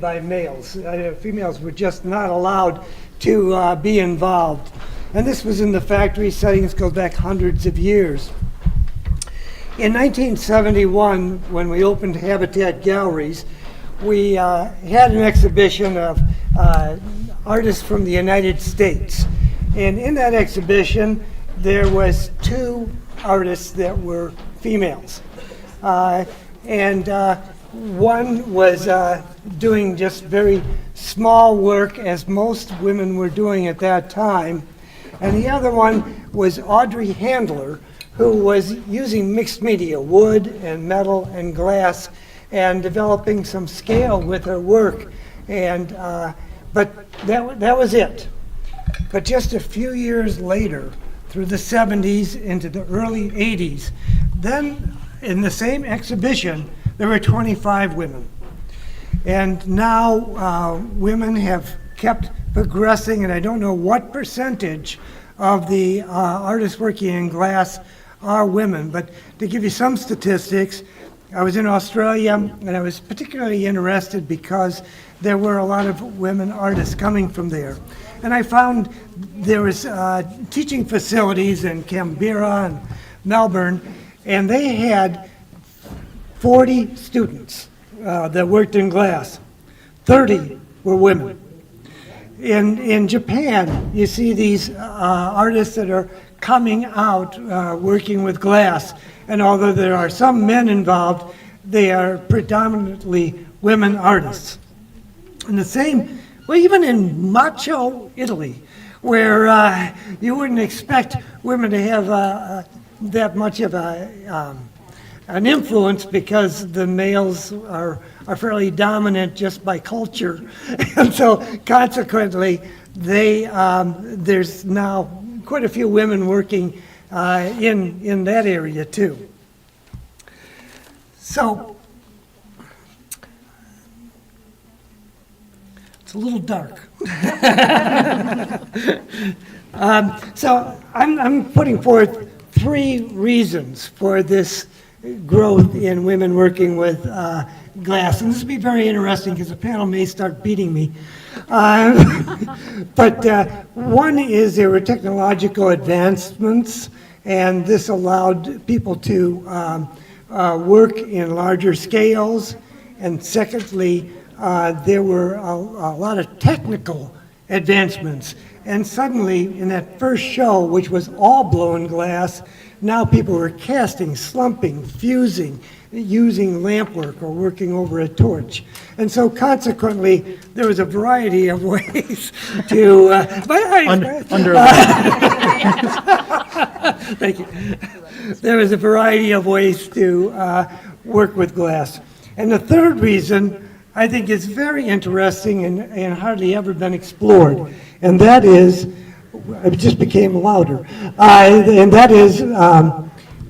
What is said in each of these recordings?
by males. Females were just not allowed to be involved. And this was in the factory settings, goes back hundreds of years. In 1971, when we opened Habatat Galleries, we had an exhibition of artists from the United States. And in that exhibition, there was two artists that were females. One was doing just very small work, as most women were doing at that time. And the other one was Audrey Handler, who was using mixed media, wood and metal and glass, and developing some scale with her work. And but that was it. But just a few years later, through the 70s into the early 80s, then in the same exhibition, there were 25 women. And now women have kept progressing, and I don't know what percentage of the artists working in glass are women. But to give you some statistics, I was in Australia, and I was particularly interested because there were a lot of women artists coming from there. And I found there was teaching facilities in Canberra and Melbourne, and they had 40 students that worked in glass. 30 were women. In Japan, you see these artists that are coming out working with glass, and although there are some men involved, they are predominantly women artists. And the same, well, even in macho Italy, where you wouldn't expect women to have that much of an influence because the males are fairly dominant just by culture. And so consequently, there's now quite a few women working in that area too. So it's a little dark. So I'm putting forth 3 reasons for this growth in women working with glass. And this will be very interesting because the panel may start beating me. But one is there were technological advancements, and this allowed people to work in larger scales. And secondly, there were a lot of technical advancements. And suddenly, in that first show, which was all blown glass, now people were casting, slumping, fusing, using lamp work or working over a torch. And so consequently, there was a variety of ways to... Thank you. There was a variety of ways to work with glass. And the third reason I think is very interesting and hardly ever been explored, and that is, it just became louder, and that is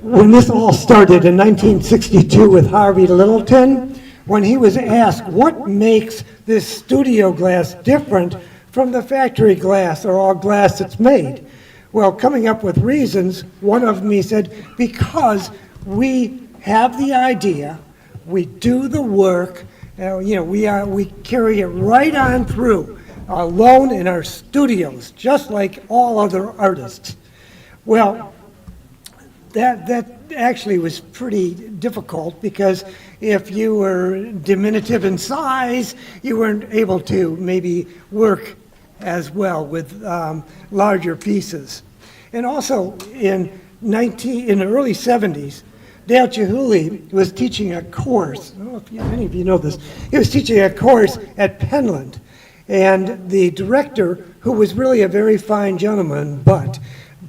when this all started in 1962 with Harvey Littleton, when he was asked what makes this studio glass different from the factory glass or all glass that's made. Well, coming up with reasons, one of them he said, because we have the idea, we do the work, we carry it right on through, alone in our studios, just like all other artists. Well, that actually was pretty difficult because if you were diminutive in size, you weren't able to maybe work as well with larger pieces. And also in the early 70s, Dale Chihuly was teaching a course. I don't know if any of you know this. He was teaching a course at Penland. And the director, who was really a very fine gentleman, but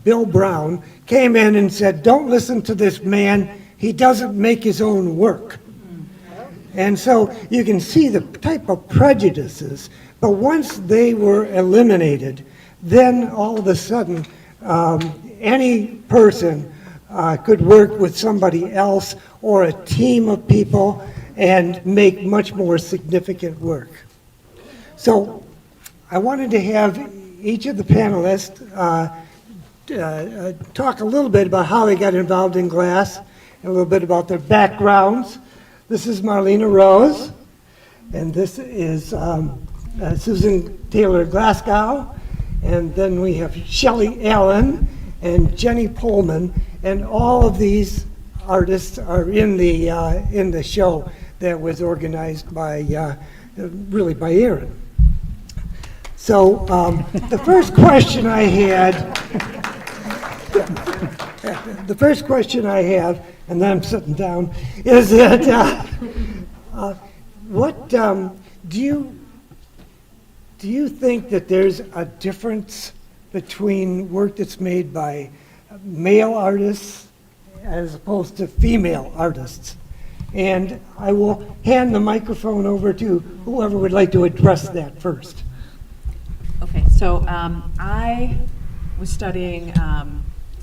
Bill Brown, came in and said, "Don't listen to this man. He doesn't make his own work." And so you can see the type of prejudices. But once they were eliminated, then all of a sudden, any person could work with somebody else or a team of people and make much more significant work. So I wanted to have each of the panelists talk a little bit about how they got involved in glass, and a little bit about their backgrounds. This is Marlene Rose, and this is Susan Taylor Glasgow, and then we have Shelley Allen and Jenny Pohlman, and all of these artists are in the show that was organized by really by Aaron. So the first question I have, and then I'm sitting down, is that what do you think that there's a difference between work that's made by male artists as opposed to female artists? And I will hand the microphone over to whoever would like to address that first. Okay, so I was studying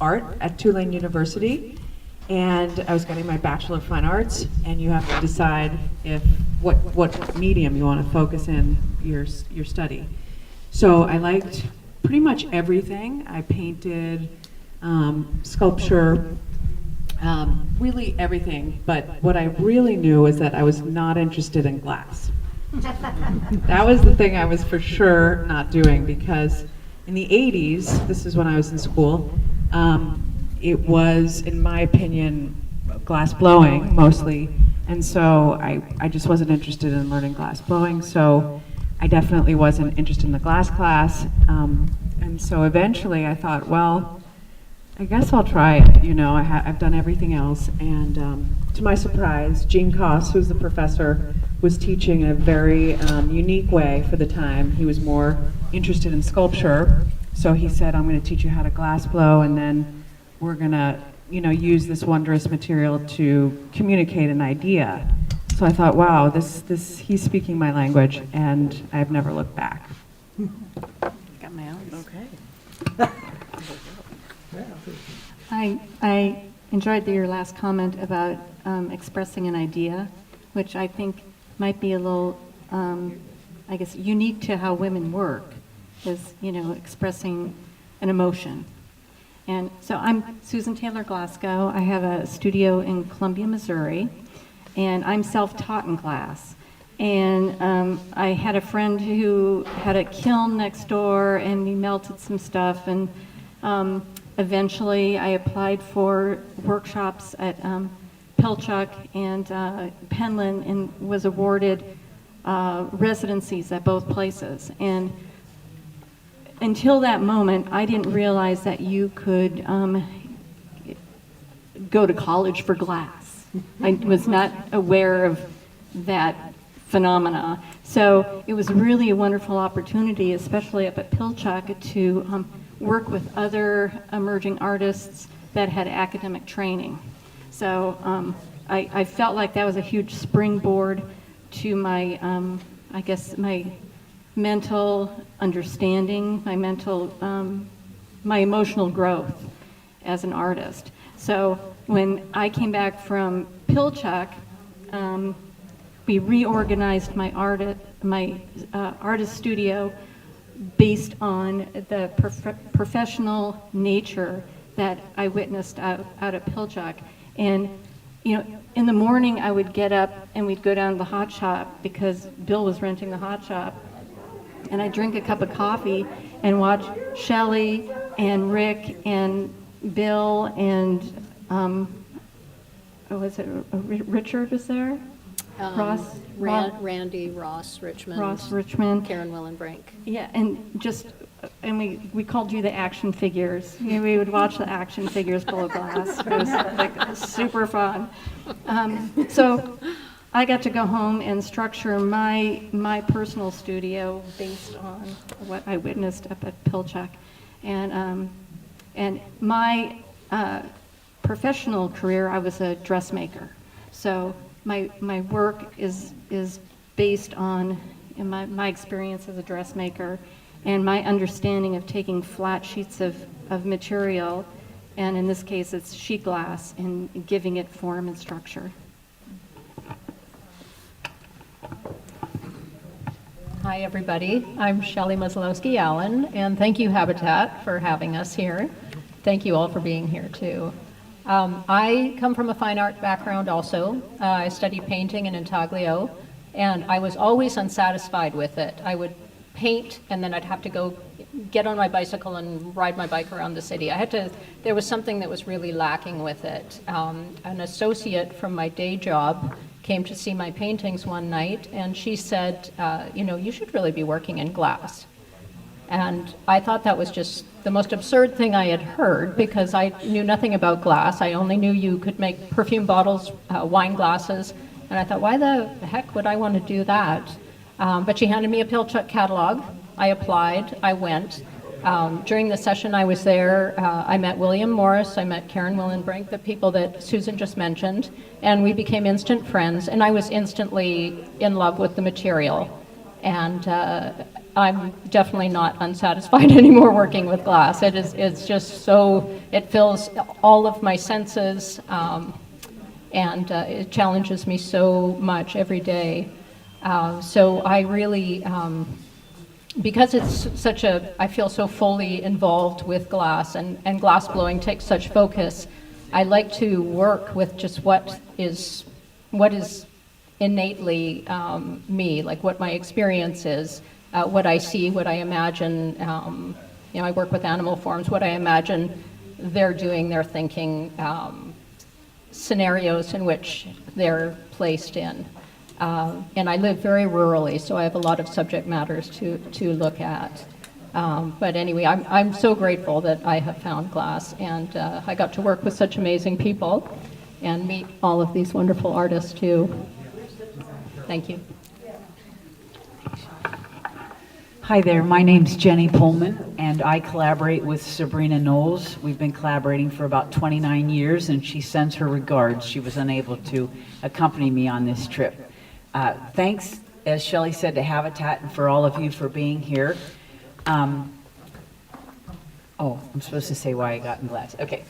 art at Tulane University, and I was getting my Bachelor of Fine Arts, and you have to decide what medium you want to focus in your study. So I liked pretty much everything. I painted, sculpture, really everything, but what I really knew was that I was not interested in glass. That was the thing I was for sure not doing, because in the 80s, this is when I was in school, it was, in my opinion, glass blowing mostly, and so I just wasn't interested in learning glass blowing, so I definitely wasn't interested in the glass class, and so eventually I thought, well, I guess I'll try it. You know, I've done everything else, and to my surprise, Gene Koss, who's the professor, was teaching in a very unique way for the time. He was more interested in sculpture, so he said, I'm going to teach you how to glass blow, and then we're going to, you know, use this wondrous material to communicate an idea. So I thought, wow, he's speaking my language, and I've never looked back. Got my own. Okay. I enjoyed your last comment about expressing an idea, which I think might be a little, I guess, unique to how women work, is, you know, expressing an emotion. And so I'm Susan Taylor Glasgow. I have a studio in Columbia, Missouri, and I'm self-taught in glass. And I had a friend who had a kiln next door, and we melted some stuff, and eventually I applied for workshops at Pilchuck and Penland, and was awarded residencies at both places. And until that moment, I didn't realize that you could go to college for glass. I was not aware of that phenomena. So it was really a wonderful opportunity, especially up at Pilchuck, to work with other emerging artists that had academic training. So I felt like that was a huge springboard to my, I guess, my mental understanding, my emotional growth as an artist. So when I came back from Pilchuck, we reorganized my artist studio based on the professional nature that I witnessed out at Pilchuck. And, you know, in the morning I would get up and we'd go down to the hot shop because Bill was renting the hot shop. And I'd drink a cup of coffee and watch Shelley and Rick and Bill and, Richard was there? Randy, Ross Richmond, Karen Willenbrink. Yeah, and we called you the action figures. You know, we would watch the action figures blow glass. It was like super fun. So I got to go home and structure my personal studio based on what I witnessed up at Pilchuck, and my professional career, I was a dressmaker. So my work is based on my experience as a dressmaker and my understanding of taking flat sheets of material, and in this case it's sheet glass, and giving it form and structure. Hi, everybody. I'm Shelley Muzylowski Allen, and thank you, Habatat, for having us here. Thank you all for being here, too. I come from a fine art background also. I studied painting and intaglio, And I was always unsatisfied with it. I would paint, and then I'd have to go get on my bicycle and ride my bike around the city. There was something that was really lacking with it. An associate from my day job came to see my paintings one night, and she said, you should really be working in glass. And I thought that was just the most absurd thing I had heard, because I knew nothing about glass. I only knew you could make perfume bottles, wine glasses, and I thought, why the heck would I want to do that? But she handed me a Pilchuck catalog. I applied, I went. During the session I was there, I met William Morris, I met Karen Willenbrink, the people that Susan just mentioned, and we became instant friends, and I was instantly in love with the material. And I'm definitely not unsatisfied anymore working with glass. It's just so, it fills all of my senses, and it challenges me so much every day. So I really, because it's such I feel so fully involved with glass, and glass blowing takes such focus, I like to work with just what is innately me, like what my experience is, what I see, what I imagine. I work with animal forms, what I imagine they're doing, they're thinking, scenarios in which they're placed in. And I live very rurally, so I have a lot of subject matters to look at. But anyway, I'm so grateful that I have found glass, and I got to work with such amazing people and meet all of these wonderful artists too. Thank you. Hi there, my name's Jenny Pohlman, and I collaborate with Sabrina Knowles. We've been collaborating for about 29 years, and she sends her regards. She was unable to accompany me on this trip. Thanks, as Shelley said, to Habatat and for all of you for being here. I'm supposed to say why I got in glass. Okay.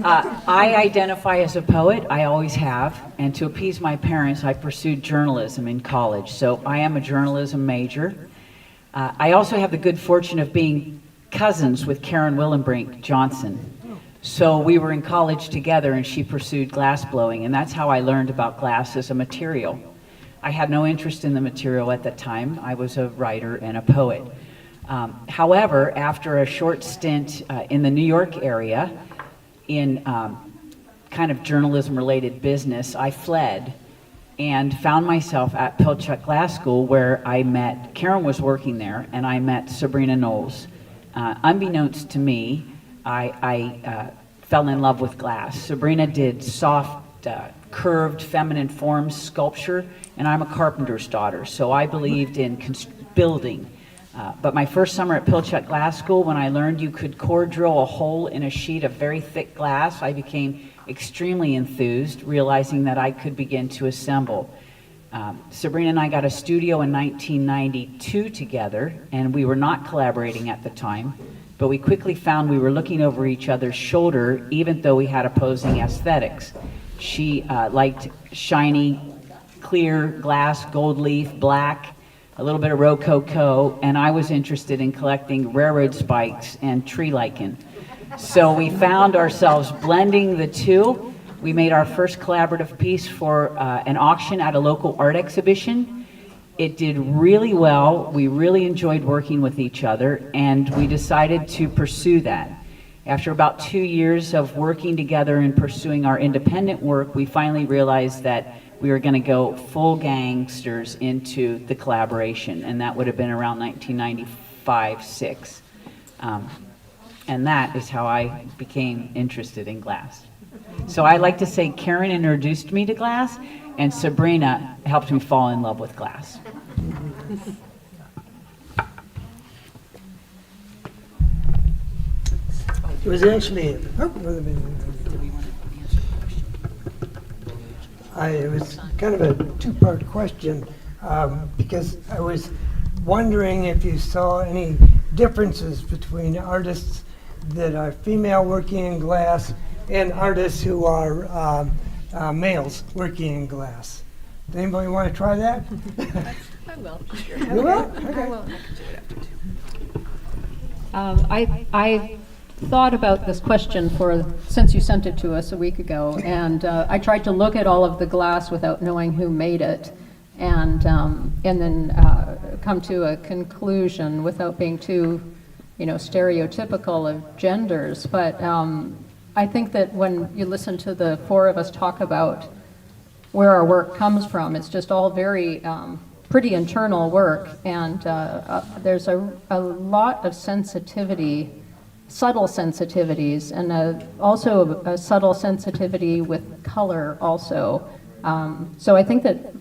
I identify as a poet, I always have, and to appease my parents, I pursued journalism in college. So I am a journalism major. I also have the good fortune of being cousins with Karen Willenbrink Johnson. So we were in college together, and she pursued glass blowing, and that's how I learned about glass as a material. I had no interest in the material at the time. I was a writer and a poet. However, after a short stint in the New York area in kind of journalism-related business, I fled and found myself at Pilchuck Glass School, where I met, Karen was working there, and I met Sabrina Knowles. Unbeknownst to me, I fell in love with glass. Sabrina did soft, curved, feminine forms, sculpture, and I'm a carpenter's daughter, so I believed in building. But my first summer at Pilchuck Glass School, when I learned you could core drill a hole in a sheet of very thick glass, I became extremely enthused, realizing that I could begin to assemble. Sabrina and I got a studio in 1992 together, and we were not collaborating at the time, but we quickly found we were looking over each other's shoulder, even though we had opposing aesthetics. She liked shiny, clear glass, gold leaf, black, a little bit of Rococo, and I was interested in collecting railroad spikes and tree lichen. So we found ourselves blending the two. We made our first collaborative piece for an auction at a local art exhibition. It did really well. We really enjoyed working with each other, and we decided to pursue that. After about 2 years of working together and pursuing our independent work, we finally realized that we were going to go full gangsters into the collaboration, and that would have been around 1995-6. And that is how I became interested in glass. So I like to say Karen introduced me to glass, and Sabrina helped me fall in love with glass. It was actually, it was kind of a two-part question, because I was wondering if you saw any differences between artists that are female working in glass and artists who are males working in glass. Does anybody want to try that? I will. You will? Okay. I thought about this question since you sent it to us a week ago, and I tried to look at all of the glass without knowing who made it. and then come to a conclusion without being too, stereotypical of genders. But I think that when you listen to the four of us talk about where our work comes from, it's just all very pretty internal work, and there's a lot of sensitivity, subtle sensitivities, and also a subtle sensitivity with color also. So I think that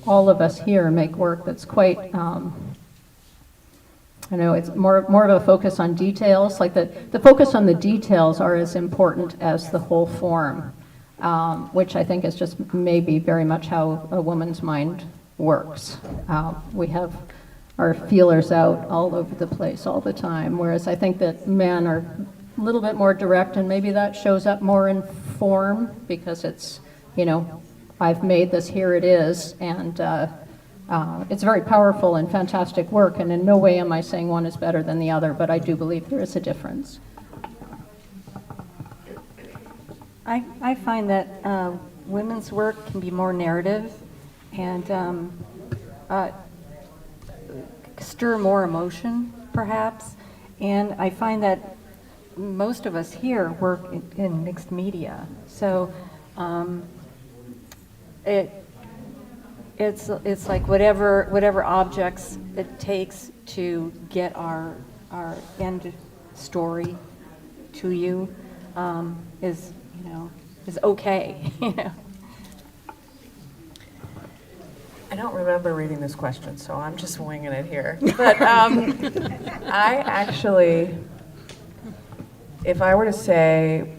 all of us here make work that's quite, it's more of a focus on details, like the focus on the details are as important as the whole form, which I think is just maybe very much how a woman's mind works. We have our feelers out all over the place all the time, whereas I think that men are a little bit more direct, and maybe that shows up more in form because it's, I've made this, here it is, and it's very powerful and fantastic work, and in no way am I saying one is better than the other, but I do believe there is a difference. I find that women's work can be more narrative and stir more emotion, perhaps. And I find that most of us here work in mixed media, so it's like whatever objects it takes to get our end story to you is okay. I don't remember reading this question, so I'm just winging it here. But I actually, if I were to say,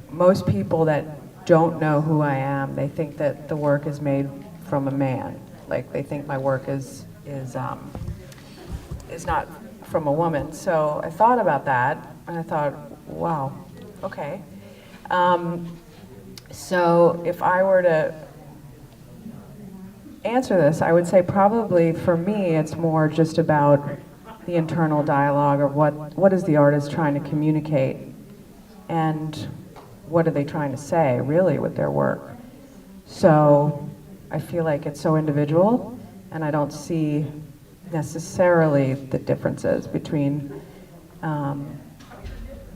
most people that don't know who I am, they think that the work is made from a man. Like, they think my work is not from a woman. So I thought about that, and I thought, wow, okay. So if I were to answer this, I would say probably for me it's more just about the internal dialogue of what is the artist trying to communicate, and what are they trying to say really with their work. So I feel like it's so individual, and I don't see necessarily the differences between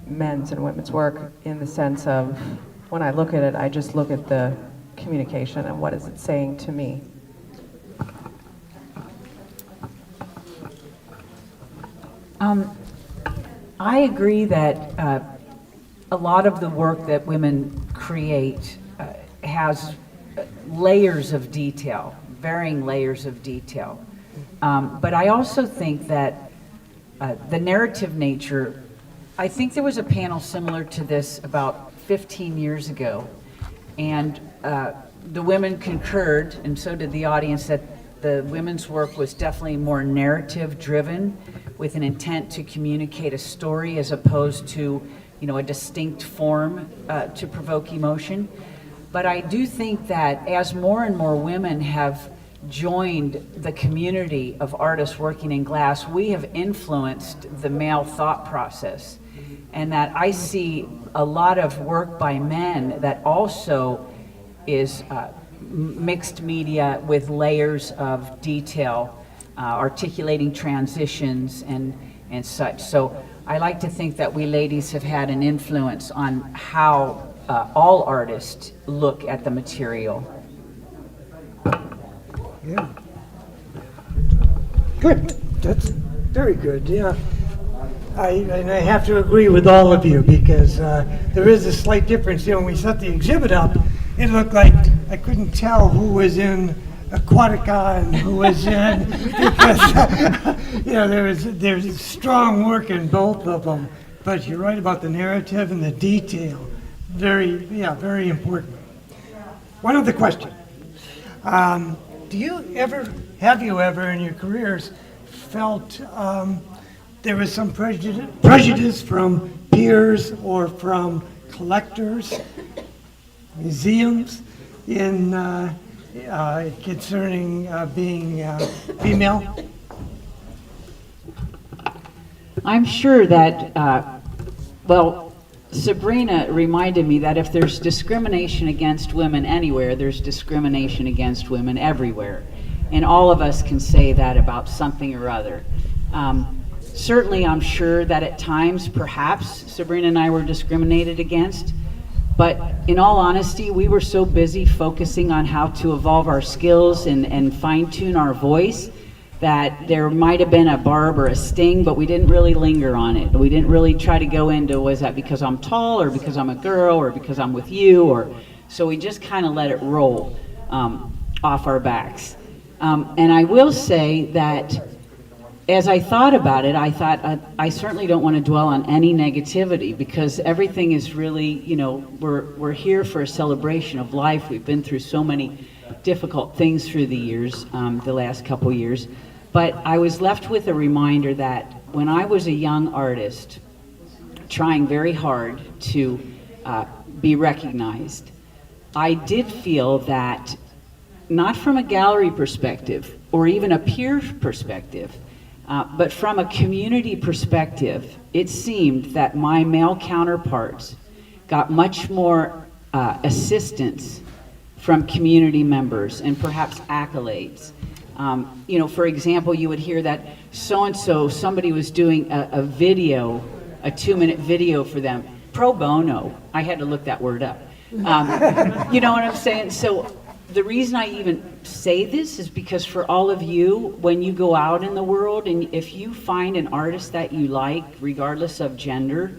men's and women's work, in the sense of, when I look at it, I just look at the communication and what is it saying to me. I agree that a lot of the work that women create has layers of detail, varying layers of detail. But I also think that the narrative nature, I think there was a panel similar to this about 15 years ago, and the women concurred, and so did the audience, that the women's work was definitely more narrative driven, with an intent to communicate a story as opposed to, a distinct form to provoke emotion. But I do think that as more and more women have joined the community of artists working in glass, we have influenced the male thought process. And that I see a lot of work by men that also is mixed media with layers of detail, articulating transitions and such. So I like to think that we ladies have had an influence on how all artists look at the material. Yeah. Good. That's very good, yeah. And I have to agree with all of you, because there is a slight difference. When we set the exhibit up, it looked like I couldn't tell who was in Aquatica and who was in, because there's strong work in both of them. But you're right about the narrative and the detail. Very important. One other question. Have you ever in your careers felt there was some prejudice from peers or from collectors, museums, in concerning being female? I'm sure that, Sabrina reminded me that if there's discrimination against women anywhere, there's discrimination against women everywhere. And all of us can say that about something or other. Certainly, I'm sure that at times, perhaps, Sabrina and I were discriminated against. But in all honesty, we were so busy focusing on how to evolve our skills and fine-tune our voice that there might have been a barb or a sting, but we didn't really linger on it. We didn't really try to go into, was that because I'm tall, or because I'm a girl, or because I'm with you, or so we just kind of let it roll off our backs. And I will say that as I thought about it, I thought I certainly don't want to dwell on any negativity, because everything is really, you know, we're here for a celebration of life. We've been through so many difficult things through the years, the last couple years. But I was left with a reminder that when I was a young artist, trying very hard to be recognized, I did feel that, not from a gallery perspective or even a peer perspective, but from a community perspective, it seemed that my male counterparts got much more assistance from community members and perhaps accolades. You know, for example, you would hear that so-and-so, somebody was doing a video, a 2-minute video for them, pro bono. I had to look that word up. You know what I'm saying? So the reason I even say this is because for all of you, when you go out in the world, and if you find an artist that you like, regardless of gender,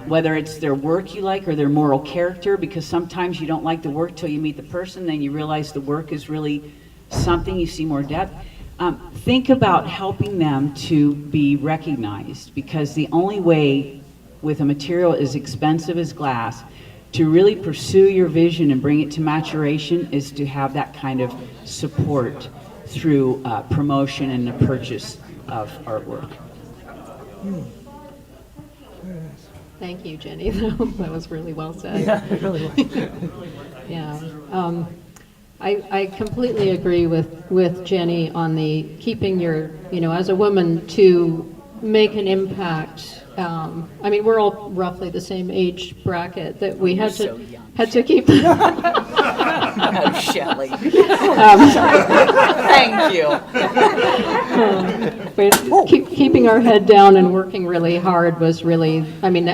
whether it's their work you like or their moral character, because sometimes you don't like the work till you meet the person, then you realize the work is really something, you see more depth. Think about helping them to be recognized, because the only way with a material as expensive as glass to really pursue your vision and bring it to maturation is to have that kind of support through promotion and the purchase of artwork. Thank you, Jenny. That was really well said. Yeah, it really was. Yeah. I completely agree with Jenny on the keeping your, you know, as a woman to make an impact. I mean, we're all roughly the same age bracket that we had to keep. Oh, Shelley. Thank you. But keeping our head down and working really hard was really, I mean,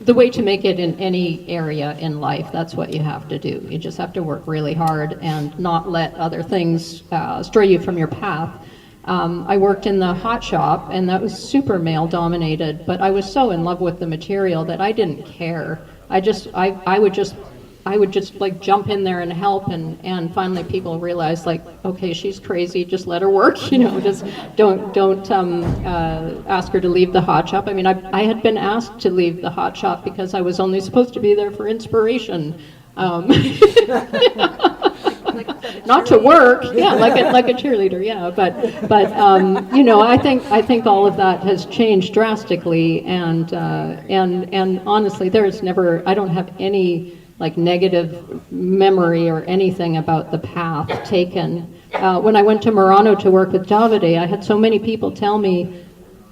the way to make it in any area in life, that's what you have to do. You just have to work really hard and not let other things stray you from your path. I worked in the hot shop, and that was super male dominated, but I was so in love with the material that I didn't care. I would just like jump in there and help, and finally people realized, like, okay, she's crazy, just let her work, you know, just don't ask her to leave the hot shop. I mean, I had been asked to leave the hot shop because I was only supposed to be there for inspiration. Not to work, yeah, like a cheerleader, yeah. But you know, I think all of that has changed drastically, and honestly, I don't have any like negative memory or anything about the path taken. When I went to Murano to work with Davide, I had so many people tell me,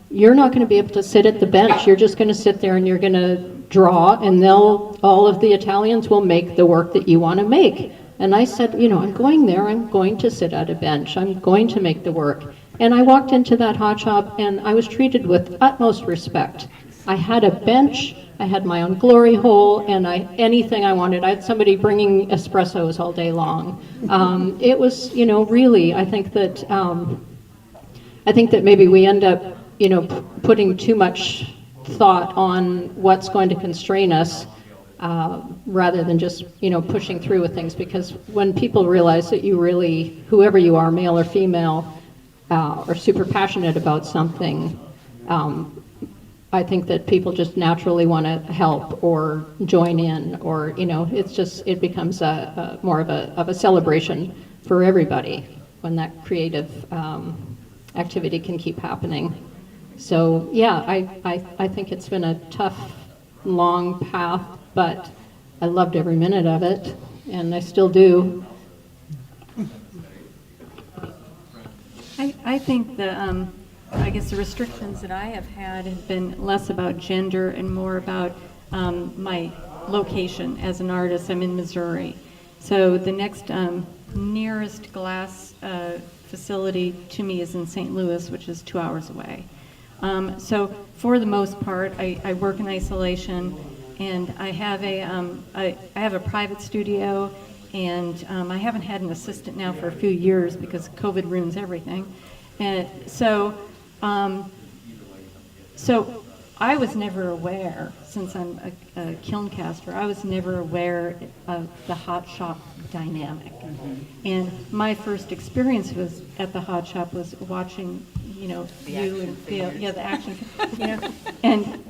"You're not going to be able to sit at the bench. You're just going to sit there and you're going to draw, and all of the Italians will make the work that you want to make." And I said, you know, I'm going there, I'm going to sit at a bench, I'm going to make the work. And I walked into that hot shop and I was treated with utmost respect. I had a bench, I had my own glory hole, and anything I wanted. I had somebody bringing espressos all day long. It was, you know, really, I think that maybe we end up, you know, putting too much thought on what's going to constrain us, rather than just, you know, pushing through with things. Because when people realize that you really, whoever you are, male or female, are super passionate about something, I think that people just naturally want to help or join in, or, you know, it becomes more of a celebration for everybody when that creative activity can keep happening. So yeah, I think it's been a tough, long path, but I loved every minute of it, and I still do. I think I guess the restrictions that I have had been less about gender and more about my location as an artist. I'm in Missouri. So the next nearest glass facility to me is in St. Louis, which is 2 hours away. So for the most part, I work in isolation, and I have a private studio, and I haven't had an assistant now for a few years because COVID ruins everything. And so I was never aware, since I'm a kiln caster, I was never aware of the hot shop dynamic. And my first experience was at the hot shop was watching, you and Phil, the action, and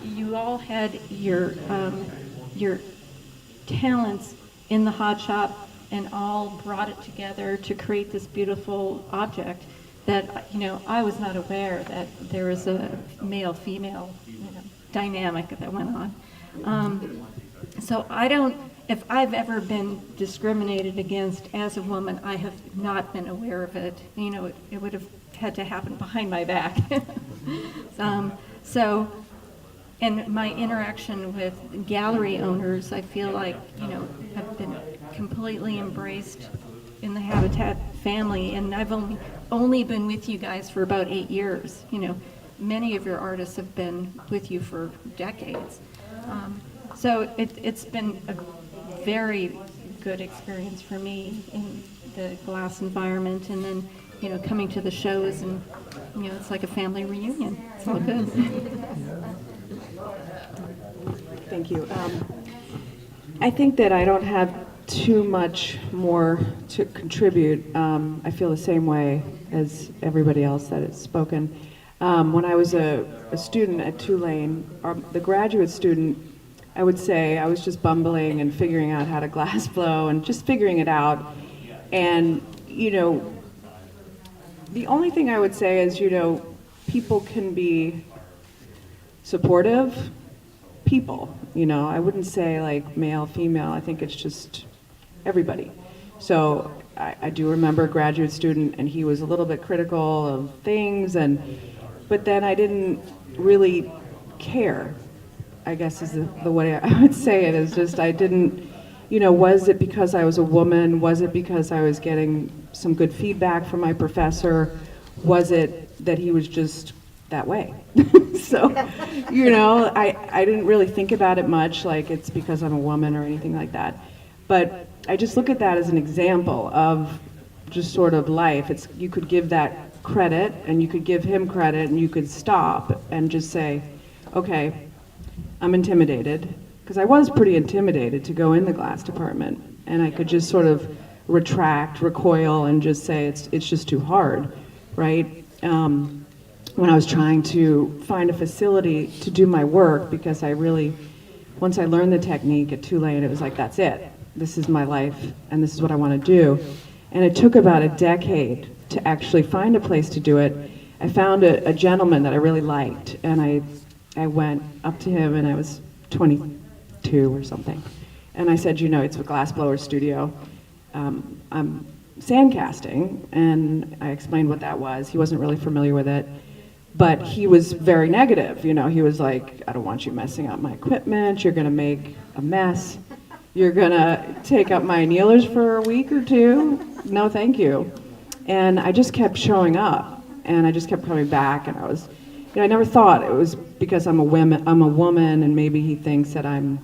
you all had your talents in the hot shop and all brought it together to create this beautiful object that, I was not aware that there was a male-female, dynamic that went on. So if I've ever been discriminated against as a woman, I have not been aware of it. It would have had to happen behind my back. And my interaction with gallery owners, I feel like, have been completely embraced in the Habatat family, and I've only been with you guys for about 8 years. Many of your artists have been with you for decades. So it's been a very good experience for me in the glass environment, and then, coming to the shows, and, it's like a family reunion. It's all good. Thank you. I think that I don't have too much more to contribute. I feel the same way as everybody else that has spoken. When I was a student at Tulane, the graduate student, I would say I was just bumbling and figuring out how to glass blow and just figuring it out. And, the only thing I would say is, people can be supportive people, I wouldn't say like male, female. I think it's just everybody. So I do remember a graduate student, and he was a little bit critical of things, but then I didn't really care, I guess is the way I would say it, is just I didn't, was it because I was a woman? Was it because I was getting some good feedback from my professor? Was it that he was just that way? So, I didn't really think about it much, like it's because I'm a woman or anything like that. But I just look at that as an example of just sort of life. You could give that credit, and you could give him credit, and you could stop and just say, okay, I'm intimidated, because I was pretty intimidated to go in the glass department, and I could just sort of recoil, and just say it's just too hard, right? When I was trying to find a facility to do my work, because once I learned the technique at Tulane, it was like, that's it. This is my life, and this is what I want to do. And it took about a decade to actually find a place to do it. I found a gentleman that I really liked, and I went up to him, and I was 22 or something. And I said, it's a glassblower studio. I'm sandcasting, and I explained what that was. He wasn't really familiar with it. But he was very negative, he was like, I don't want you messing up my equipment, you're gonna make a mess, you're gonna take up my annealers for a week or two, no thank you. And I just kept showing up, and I just kept coming back, and I was, I never thought it was because I'm a woman, and maybe he thinks that I'm,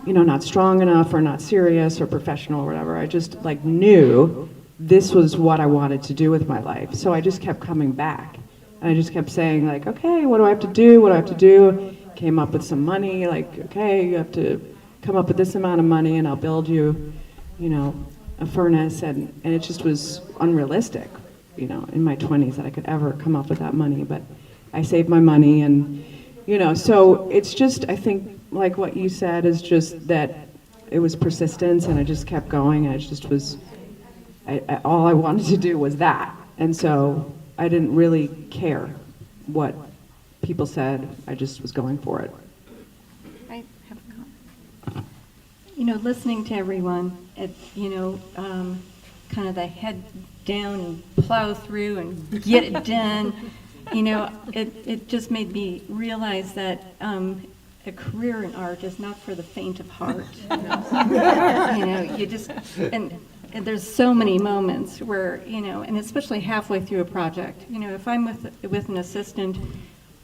not strong enough, or not serious, or professional, or whatever. I just knew this was what I wanted to do with my life, so I just kept coming back. And I just kept saying, okay, what do I have to do? What do I have to do? Came up with some money, okay, you have to come up with this amount of money, and I'll build you, a furnace. And it just was unrealistic, in my 20s that I could ever come up with that money. But I saved my money, and, so it's just, I think, like what you said, is just that it was persistence, and I just kept going, and it just was, all I wanted to do was that. And so I didn't really care what people said. I just was going for it. I have a comment. Listening to everyone, kind of the head down and plow through and get it done, it just made me realize that a career in art is not for the faint of heart. You know, you just, and there's so many moments where, you know, and especially halfway through a project, you know, if I'm with an assistant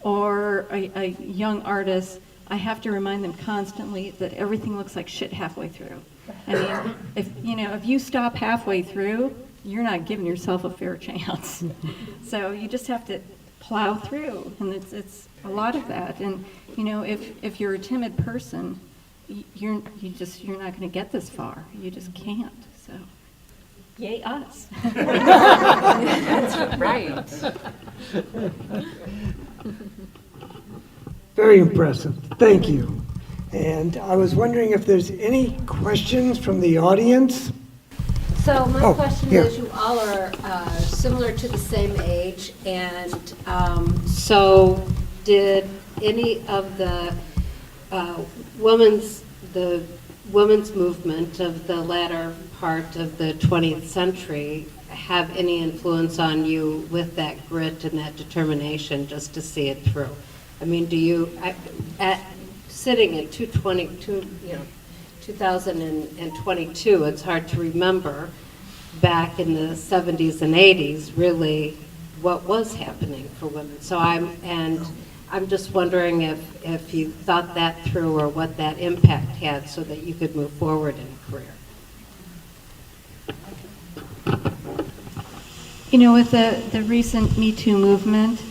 or a young artist, I have to remind them constantly that everything looks like shit halfway through. I mean, if you stop halfway through, you're not giving yourself a fair chance. So you just have to plow through, and it's a lot of that. And you know, if you're a timid person, you're not going to get this far. You just can't. So, yay us. That's right. Very impressive. Thank you. And I was wondering if there's any questions from the audience? So my Oh, question here. is, you all are similar to the same age, and so did any of the women's movement of the latter part of the 20th century have any influence on you with that grit and that determination just to see it through? I mean, do you, sitting at 2022, it's hard to remember back in the 70s and 80s really what was happening for women. So I'm just wondering if you thought that through or what that impact had so that you could move forward in a career. You know, with the recent Me Too movement,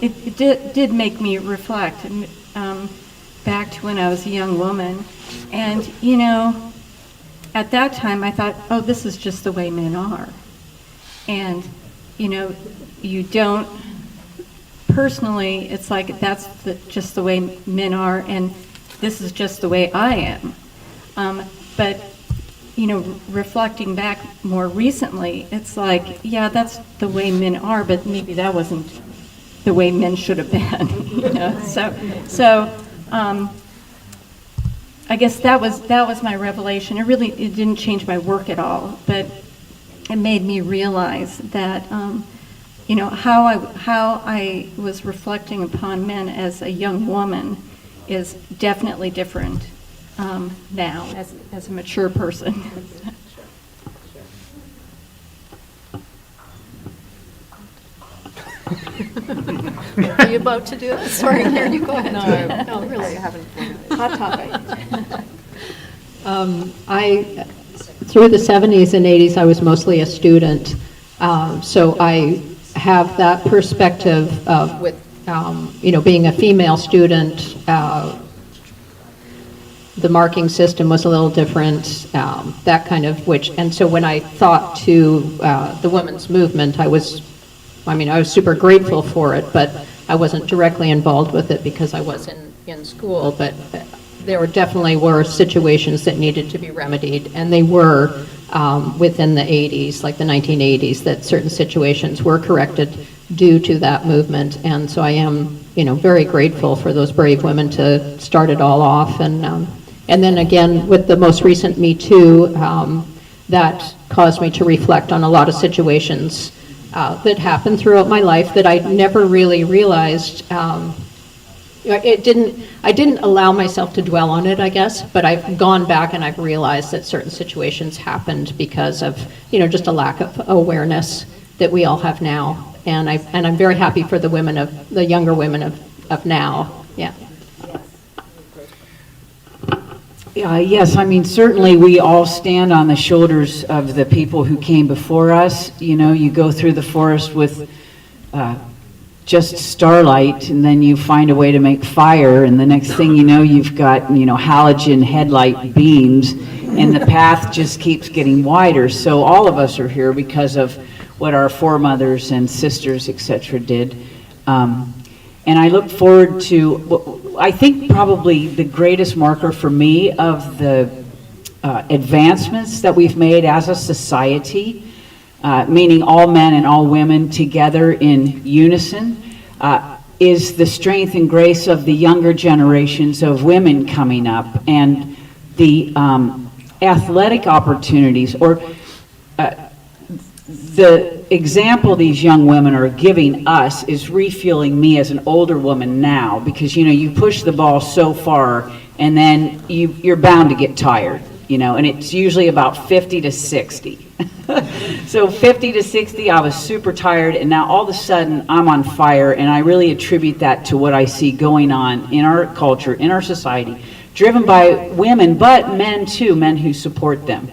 it did make me reflect back to when I was a young woman. And, you know, at that time I thought, oh, this is just the way men are. And, you know, you don't, personally, it's like that's just the way men are, and this is just the way I am. But, you know, reflecting back more recently, it's like, yeah, that's the way men are, but maybe that wasn't the way men should have been. You know? So I guess that was my revelation. It didn't change my work at all, but it made me realize that you know, how I was reflecting upon men as a young woman is definitely different now as a mature person. Are you about to do it? Sorry, here, you go ahead. No, really, I haven't. Hot topic. Through the 70s and 80s, I was mostly a student, so I have that perspective of, with, you know, being a female student, the marking system was a little different, that kind of, and so when I thought to the women's movement, I was super grateful for it, but I wasn't directly involved with it because I was in school, but there definitely were situations that needed to be remedied, and they were within the 80s, like the 1980s, that certain situations were corrected due to that movement. And so I am, you know, very grateful for those brave women to start it all off. And then again, with the most recent Me Too, that caused me to reflect on a lot of situations that happened throughout my life that I never really realized. I didn't allow myself to dwell on it, I guess, but I've gone back and I've realized that certain situations happened because of, you know, just a lack of awareness that we all have now. And I'm very happy for the younger women of now. Yeah. Yes, I mean, certainly we all stand on the shoulders of the people who came before us. You know, you go through the forest with just starlight, and then you find a way to make fire, and the next thing you know, you've got, you know, halogen headlight beams, and the path just keeps getting wider. So all of us are here because of what our foremothers and sisters, etc., did. And I look forward to, I think probably the greatest marker for me of the advancements that we've made as a society, meaning all men and all women together in unison, is the strength and grace of the younger generations of women coming up, and the athletic opportunities, or the example these young women are giving us is refueling me as an older woman now, because you push the ball so far and then you're bound to get tired, and it's usually about 50 to 60. So 50 to 60, I was super tired, and now all of a sudden I'm on fire, and I really attribute that to what I see going on in our culture, in our society, driven by women, but men too, men who support them.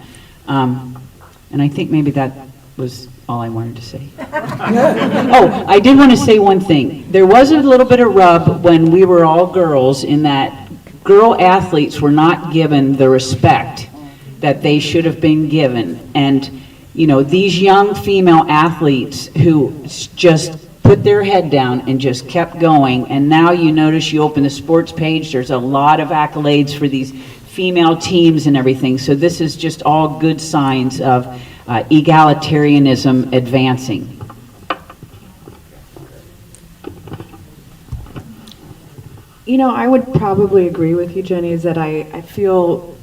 And I think maybe that was all I wanted to say. Oh, I did want to say one thing. There was a little bit of rub when we were all girls, in that girl athletes were not given the respect that they should have been given. And, these young female athletes who just put their head down and just kept going. And now you notice, you open the sports page, there's a lot of accolades for these female teams and everything. So this is just all good signs of egalitarianism advancing. I would probably agree with you, Jenny, is that I feel,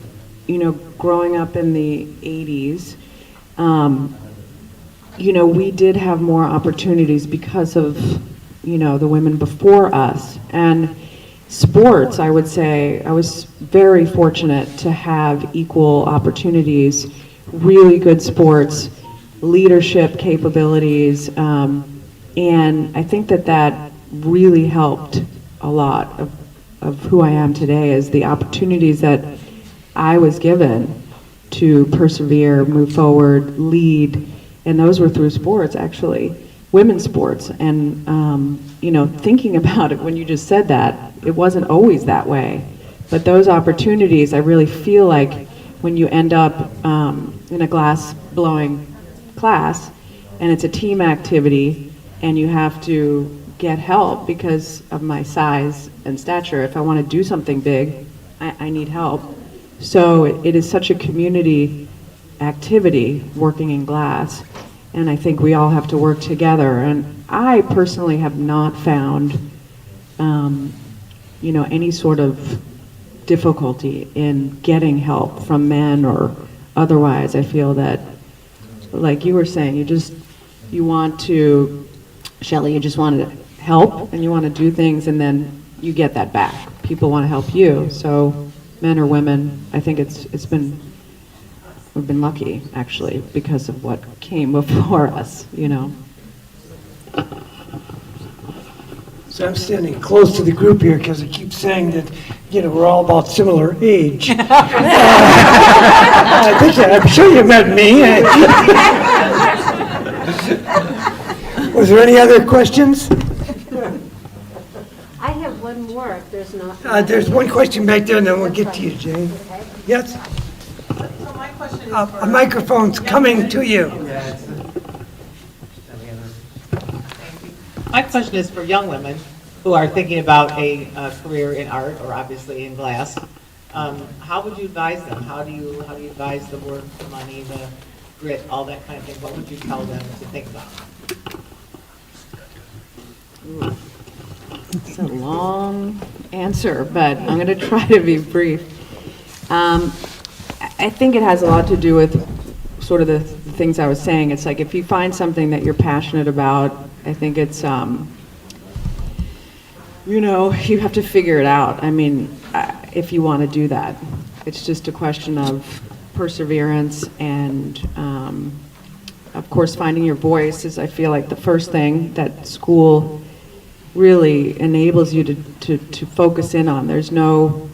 growing up in the 80s, we did have more opportunities because of, the women before us. And sports, I would say, I was very fortunate to have equal opportunities, really good sports, leadership capabilities, and I think that really helped a lot of who I am today, is the opportunities that I was given to persevere, move forward, lead, and those were through sports, actually, women's sports. And thinking about it, when you just said that, it wasn't always that way, but those opportunities, I really feel like when you end up in a glass blowing class and it's a team activity and you have to get help because of my size and stature, if I want to do something big, I need help. So it is such a community activity working in glass, and I think we all have to work together. And I personally have not found any sort of difficulty in getting help from men or otherwise. I feel that, like you were saying, you want to, Shelley, you just want to help and you want to do things, and then you get that back. People want to help you. So men or women, I think we've been lucky, actually, because of what came before us, So I'm standing close to the group here because I keep saying that, we're all about similar age. I'm sure you met me. Was there any other questions? I have one more if there's not. There's one question back there, and then we'll get to you, Jane. Yes? So my question is A microphone's coming to you. My question is for young women who are thinking about a career in art or obviously in glass. How would you advise them? How do you advise the work, the money, the grit, all that kind of thing? What would you tell them to think about? It's a long answer, but I'm going to try to be brief. I think it has a lot to do with sort of the things I was saying. It's like, if you find something that you're passionate about, I think it's, you have to figure it out. I mean, if you want to do that, it's just a question of perseverance and, of course, finding your voice is, I feel like, the first thing that school really enables you to focus in on. There's no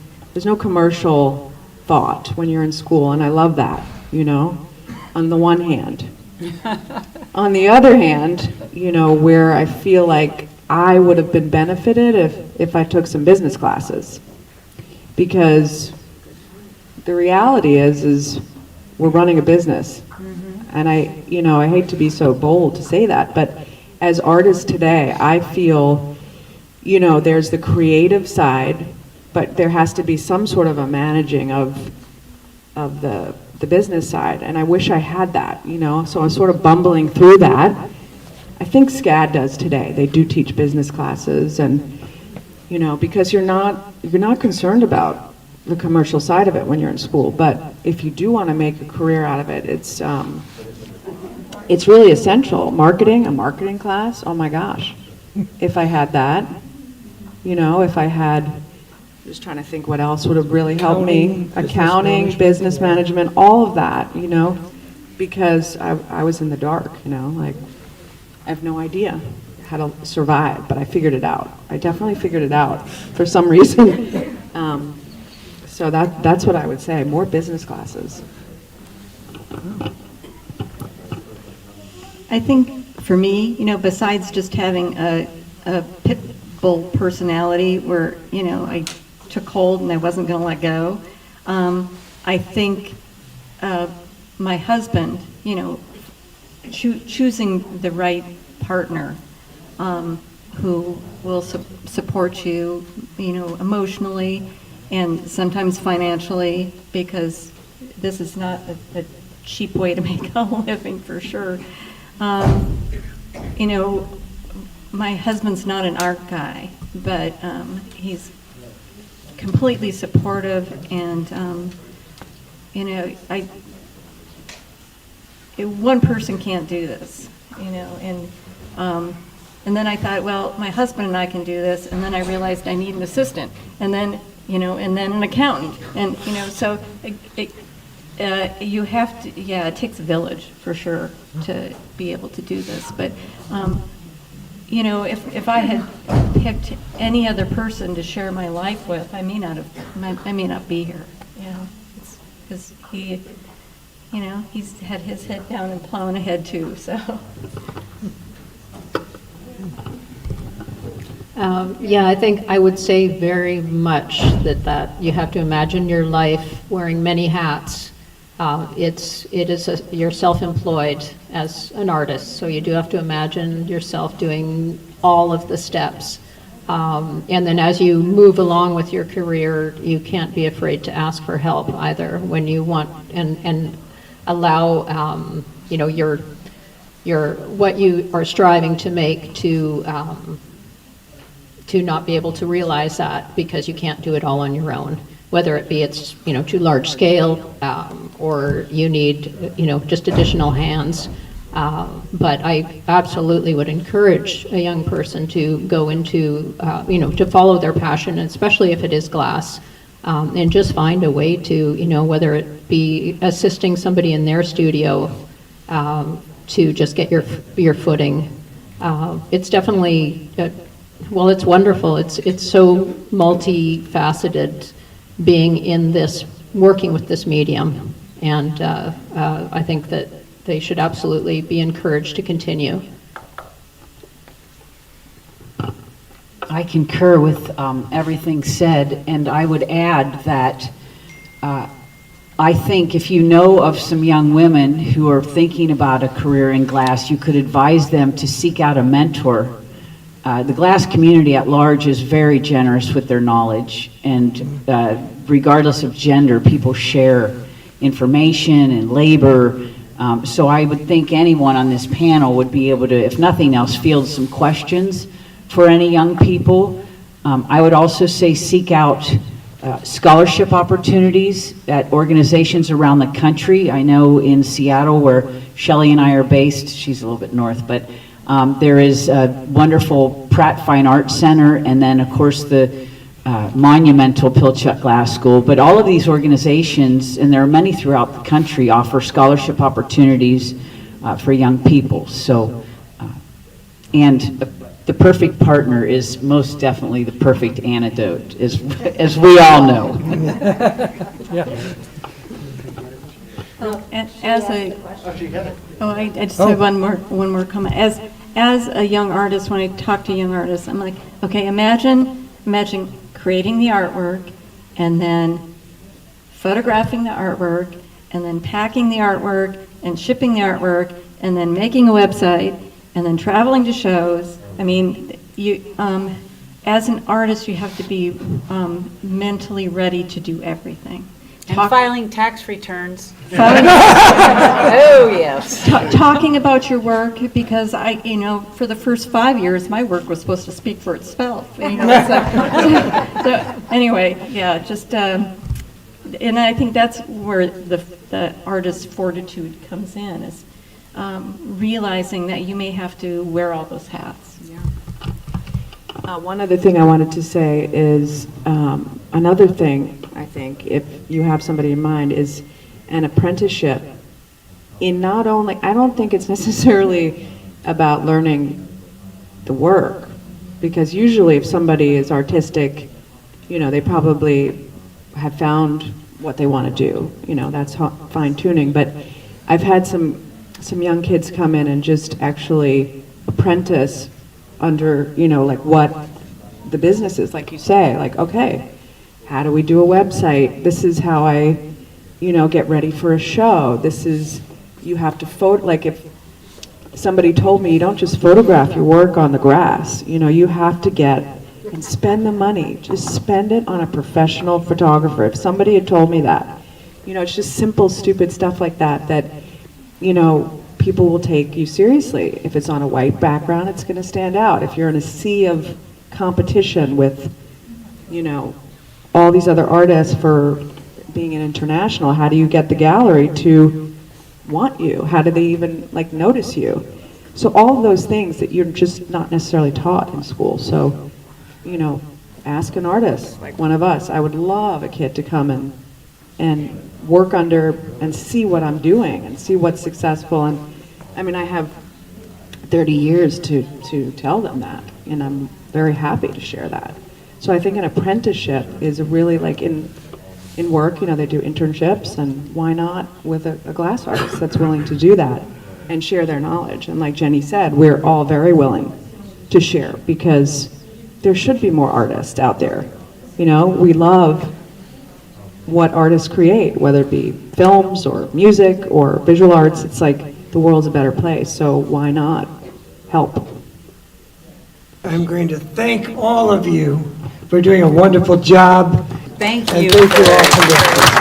commercial thought when you're in school, and I love that, on the one hand. On the other hand, where I feel like I would have been benefited if I took some business classes, because the reality is we're running a business, and I hate to be so bold to say that, but as artists today, I feel, there's the creative side, but there has to be some sort of a managing of the business side, and I wish I had that, so I'm sort of bumbling through that. I think SCAD does today. They do teach business classes, and because you're not concerned about the commercial side of it when you're in school, but if you do want to make a career out of it, it's it's really essential. Marketing, a marketing class, oh my gosh. If I had that, if I had, just trying to think what else would have really helped me. Accounting, business management, all of that, because I was in the dark, like, I have no idea how to survive, but I figured it out. I definitely figured it out for some reason. So that's what I would say, more business classes. I think for me, besides just having a pit bull personality where, I took hold and I wasn't going to let go, I think my husband, choosing the right partner who will support you, emotionally and sometimes financially, because this is not a cheap way to make a living for sure. My husband's not an art guy, but he's completely supportive, and one person can't do this, and then I thought, well, my husband and I can do this, and then I realized I need an assistant, and then and then an accountant, and so you have to, it takes a village for sure to be able to do this, but if I had picked any other person to share my life with, I may not be here, because he's had his head down and plowing ahead too, so. Yeah, I think I would say very much that you have to imagine your life wearing many hats. You're self-employed as an artist, so you do have to imagine yourself doing all of the steps. And then as you move along with your career, you can't be afraid to ask for help either when you want, and allow your what you are striving to make to not be able to realize that because you can't do it all on your own, whether it be it's too large scale or you need just additional hands. But I absolutely would encourage a young person to go into to follow their passion, especially if it is glass, and just find a way to whether it be assisting somebody in their studio to just get your footing. It's definitely well, it's wonderful. It's so multifaceted being in this, working with this medium, and I think that they should absolutely be encouraged to continue. I concur with everything said, and I would add that I think if you know of some young women who are thinking about a career in glass, you could advise them to seek out a mentor. The glass community at large is very generous with their knowledge, and regardless of gender, people share information and labor. So I would think anyone on this panel would be able to, if nothing else, field some questions for any young people. I would also say seek out scholarship opportunities at organizations around the country. I know in Seattle, where Shelley and I are based, she's a little bit north, but there is a wonderful Pratt Fine Arts Center, and then of course the monumental Pilchuck Glass School. But all of these organizations, and there are many throughout the country, offer scholarship opportunities for young people. So, and the perfect partner is most definitely the perfect antidote, as we all know. And I just have one more comment. As a young artist, when I talk to young artists, I'm like, okay, imagine creating the artwork, and then photographing the artwork, and then packing the artwork, and shipping the artwork, and then making a website, and then traveling to shows. I mean, you, as an artist, you have to be mentally ready to do everything. And filing tax returns. Oh, yes. Talking about your work, because for the first 5 years, my work was supposed to speak for itself. So anyway, yeah, just, and I think that's where the artist's fortitude comes in, is realizing that you may have to wear all those hats. One other thing I wanted to say is, another thing, I think, if you have somebody in mind, is an apprenticeship in not only, I don't think it's necessarily about learning the work, because usually if somebody is artistic, they probably have found what they want to do, that's fine tuning, but I've had some young kids come in and just actually apprentice under, like what the business is, like you say, like, okay, how do we do a website? This is how I, get ready for a show. This is, you have to photo, like if somebody told me you don't just photograph your work on the grass, you have to get and spend the money, just spend it on a professional photographer. If somebody had told me that, it's just simple, stupid stuff like that, people will take you seriously. If it's on a white background, it's going to stand out. If you're in a sea of competition with, all these other artists for being an international, how do you get the gallery to want you? How do they even notice you? So all of those things that you're just not necessarily taught in school. So, ask an artist like one of us. I would love a kid to come and work under and see what I'm doing and see what's successful. And I mean, I have 30 years to tell them that, and I'm very happy to share that. So I think an apprenticeship is really in work, they do internships, and why not with a glass artist that's willing to do that and share their knowledge. And like Jenny said, we're all very willing to share because there should be more artists out there. We love what artists create, whether it be films or music or visual arts. It's like the world's a better place, so why not help? I'm going to thank all of you for doing a wonderful job. Thank And you. thank you all for listening.